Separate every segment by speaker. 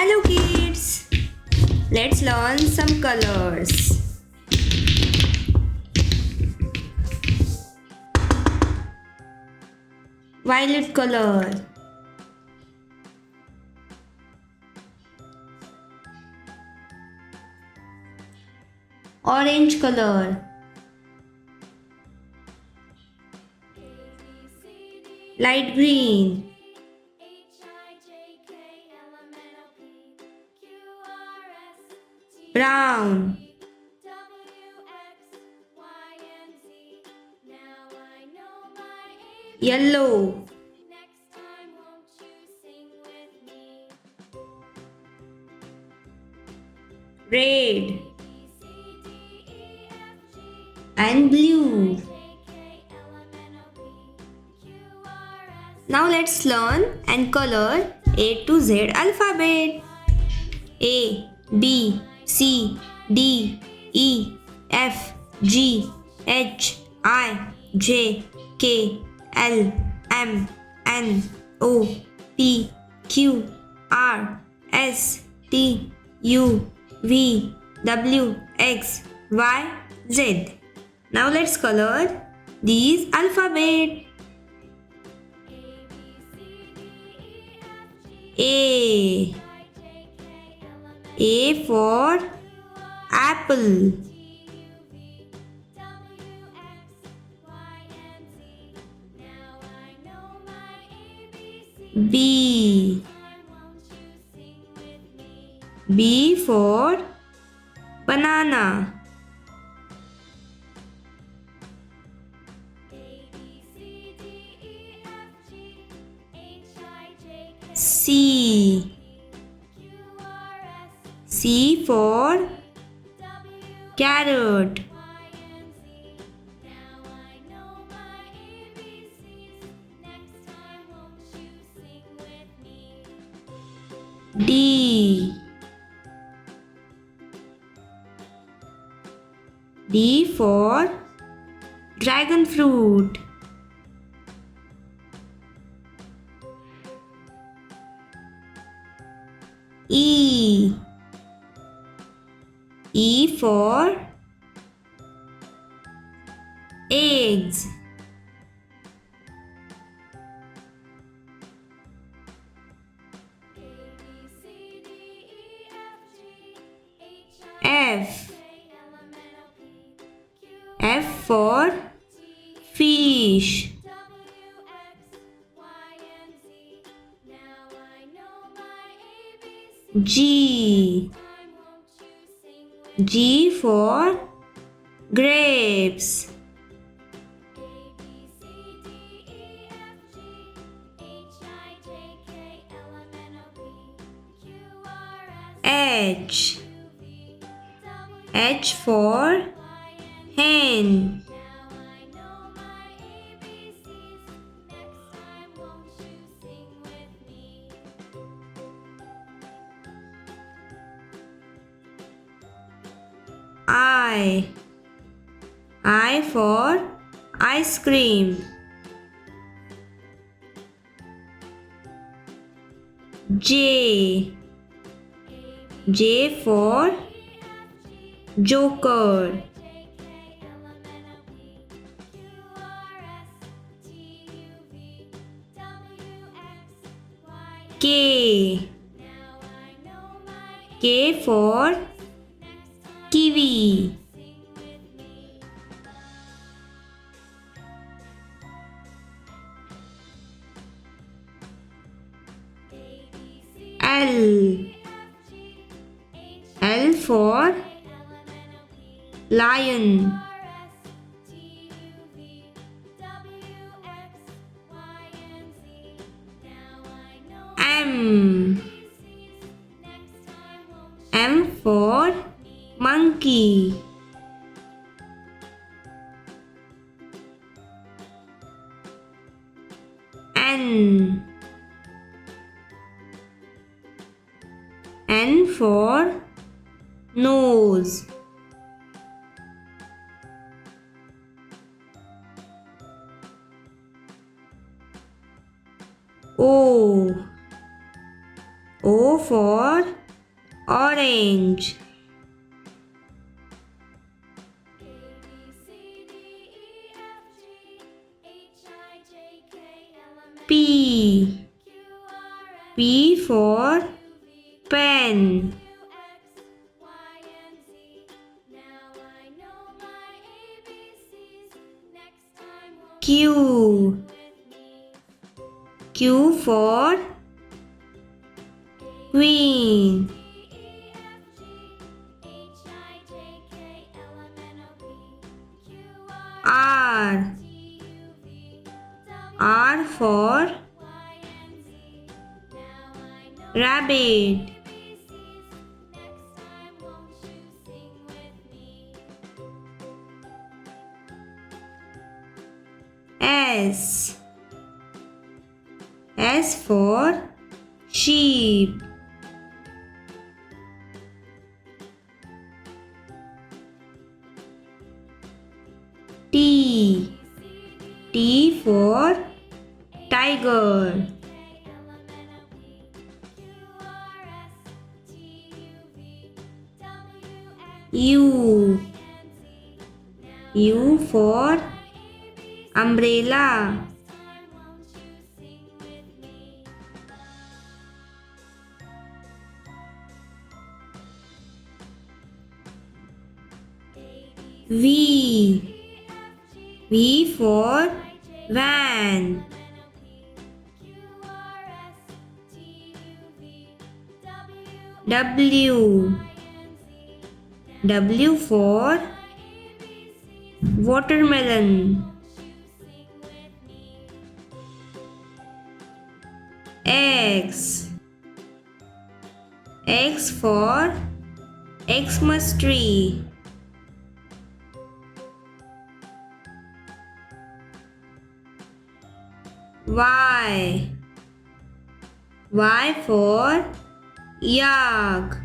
Speaker 1: Hello kids! Let's learn some colors. Violet color, orange color, light green, brown, yellow, red and blue. Now let's learn and color A to Z alphabet. A, B, C, D, E, F, G, H, I, J, K, L, M, N, O, P, Q, R, S, T, U, V, W, X, Y, Z. Now let's color these alphabet. A. A for apple. B. B for banana. C. C for carrot. D. D for dragon fruit. E. E for eggs. F. F for fish. G. G for grapes. H. H for hen. I. I for ice cream. J. J for joker. K. K for kiwi. L. L for lion. M. M for monkey. N. N for nose. O. O for orange. P. P for pen. Q. Q for queen. R. R for rabbit. S. S for sheep. T. T for tiger. U. U for umbrella. V. V for van. W. W for watermelon. X. X for Xmas tree. Y. Y for yak.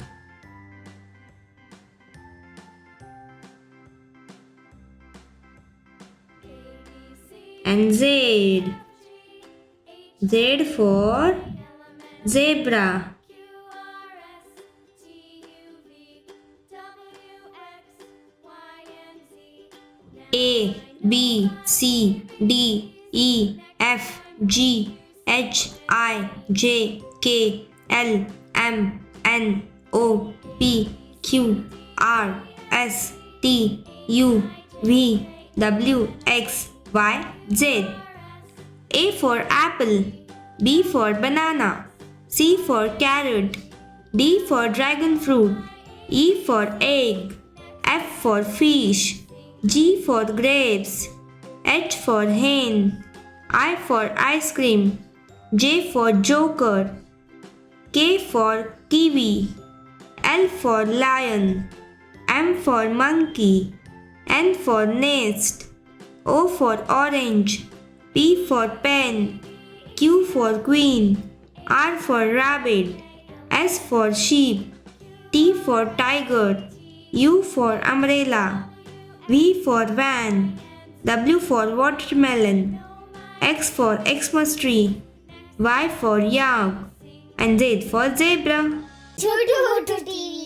Speaker 1: And Z. Z for zebra. A, B, C, D, E, F, G, H, I, J, K, L, M, N, O, P, Q, R, S, T, U, V, W, X, Y, Z. A for apple, B for banana, C for carrot, D for dragon fruit, E for egg, F for fish, G for grapes, H for hen, I for ice cream, J for joker, K for kiwi, L for lion, M for monkey, N for nest, O for orange, P for pen, Q for queen, R for rabbit, S for sheep, T for tiger, U for umbrella, V for van, W for watermelon, X for Xmas tree, Y for yak, and Z for zebra.
Speaker 2: Chotu TV.